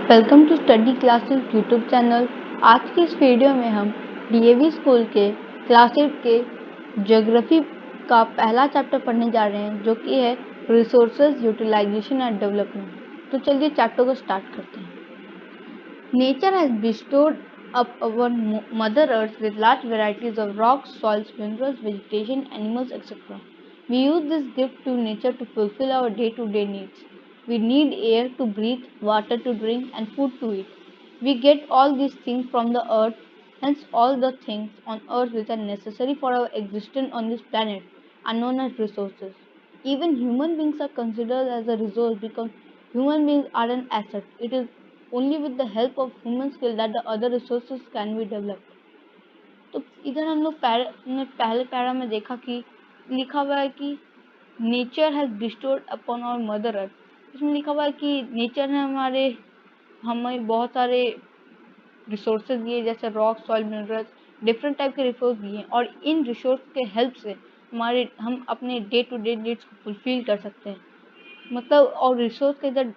Welcome to study classes YouTube channel. आज की इस वीडियो में हम डीएवी स्कूल के क्लास 8 के ज्योग्राफी का पहला चैप्टर पढ़ने जा रहे हैं, जो कि है रिसोर्सेज यूटिलाइजेशन एंड डेवलपमेंट। तो चलिए चैप्टर को स्टार्ट करते हैं। Nature has bestowed upon Mother Earth with large varieties of rocks, soils, minerals, vegetation, animals, etc. We use this gift to nature to fulfill our day-to-day needs. We need air to breathe, water to drink, and food to eat. We get all these things from the earth, hence all the things on earth which are necessary for our existence on this planet are known as resources. Even human beings are considered as a resource because human beings are an asset. It is only with the help of human skill that the other resources can be developed. तो इधर हम लोग पहले para में देखा कि लिखा हुआ है कि nature has bestowed upon our mother earth. इसमें लिखा हुआ है कि नेचर ने हमें बहुत सारे रिसोर्सेज दिए, जैसे rock, soil, minerals, different type के रिसोर्स दिए, और इन रिसोर्स के हेल्प से हम अपने डे टू डे नीड्स को फुलफिल कर सकते हैं। मतलब और रिसोर्स के इधर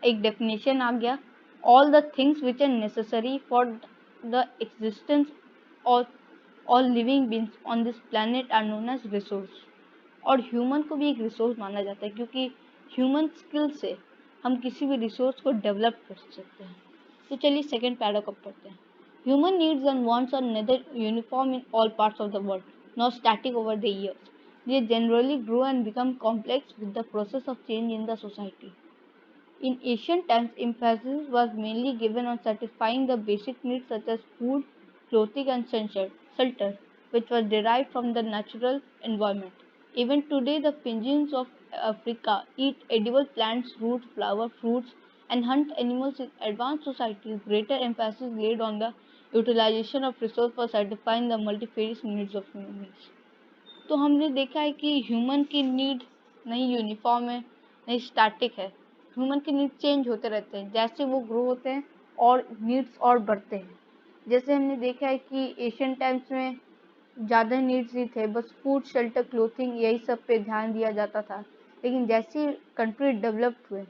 एक डेफिनेशन आ गया, all the things which are necessary for the existence और all living beings on this planet are known as resource. और ह्यूमन को भी एक रिसोर्स माना जाता है, क्योंकि ह्यूमन स्किल से हम किसी भी रिसोर्स को डेवलप कर सकते हैं। तो चलिए सेकेंड पैराग्राफ पढ़ते हैं। Human needs and wants are neither uniform in all parts of the world, not static over the years. They generally grow and become complex with the process of change in the society. In ancient times, emphasis was mainly given on satisfying the basic needs such as food, clothing, and shelter, which was derived from the natural environment. Even today, the penguins of Africa eat edible plants, roots, flowers, fruits, and hunt animals. In advanced societies, greater emphasis laid on the utilization of resources for satisfying the multifarious needs of human beings. तो हमने देखा है कि human की need नहीं uniform है, नहीं static है। ह्यूमन के नीड चेंज होते रहते हैं जैसे वो ग्रो होते हैं और नीड्स और बढ़ते हैं। जैसे हमने देखा है कि एशियन टाइम्स में ज़्यादा नीड्स ही थे, बस फूड, शेल्टर, क्लोथिंग यही सब पे ध्यान दिया जाता था। लेकिन जैसी कंट्री डेवलप्ड हुए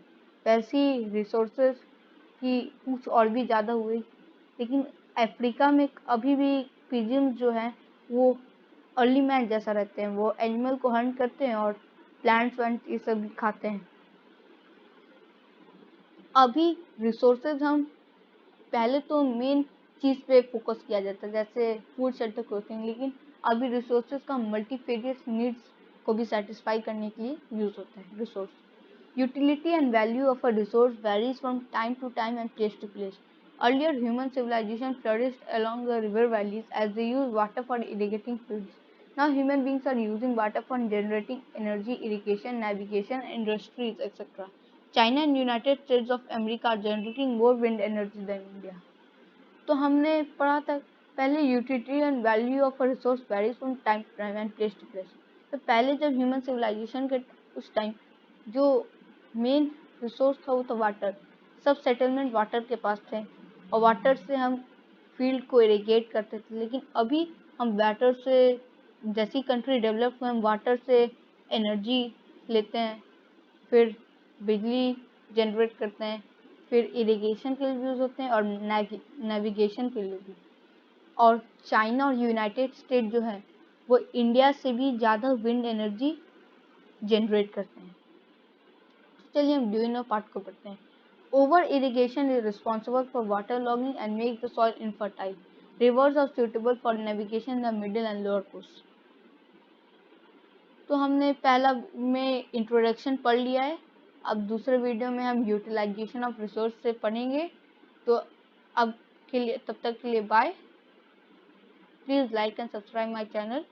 वैसी रिसोर्सेज की कुछ और भी ज़्यादा हुई। लेकिन अफ्रीका में अभी भी पिजिन्स जो हैं वो अर्ली मैन जैसा रहते हैं, वो एनिमल को हंट करते हैं और प्लांट्स वैंट्स ये सब खाते हैं। अभी रिसोर्सेज हम पहले तो मेन चीज़ पे फोकस किया जाता है, जैसे फूड, शेल्टर, क्लोथिंग, लेकिन अभी रिसोर्सेज का मल्टीफेरियस नीड्स को भी सेटिस्फाई करने के लिए यूज होता है resource. Utility and value of a resource varies from time to time and place to place. Earlier human civilization flourished along the river valleys as they used water for irrigating fields. Now human beings are using water for generating energy, irrigation, navigation, industries, etc. China and United States of America are generating more wind energy than India. तो हमने पढ़ा था पहले utility and value of a resource varies from time to time and place to place. तो पहले जब human civilisation के उस टाइम जो मेन रिसोर्स था वो था वाटर। सब सेटलमेंट वाटर के पास थे और वाटर से हम फील्ड को इरिगेट करते थे। लेकिन अभी हम वाटर से, जैसी कंट्री डेवलप हुए, हम वाटर से एनर्जी लेते हैं, फिर बिजली जनरेट करते हैं, फिर इरिगेशन के लिए यूज़ होते हैं और नेविगेशन के लिए भी। और चाइना और यूनाइटेड स्टेट जो है वो इंडिया से भी ज़्यादा विंड एनर्जी जनरेट करते हैं। चलिए हम ड्यूनो पार्ट को पढ़ते हैं। Over irrigation is responsible for water logging and make the soil infertile. Rivers are suitable for navigation in the middle and lower coast. तो हमने पहला में इंट्रोडक्शन पढ़ लिया है। अब दूसरे वीडियो में हम यूटिलाइजेशन ऑफ रिसोर्स से पढ़ेंगे। तो अब के लिए, तब तक के लिए bye. Please like and subscribe my channel.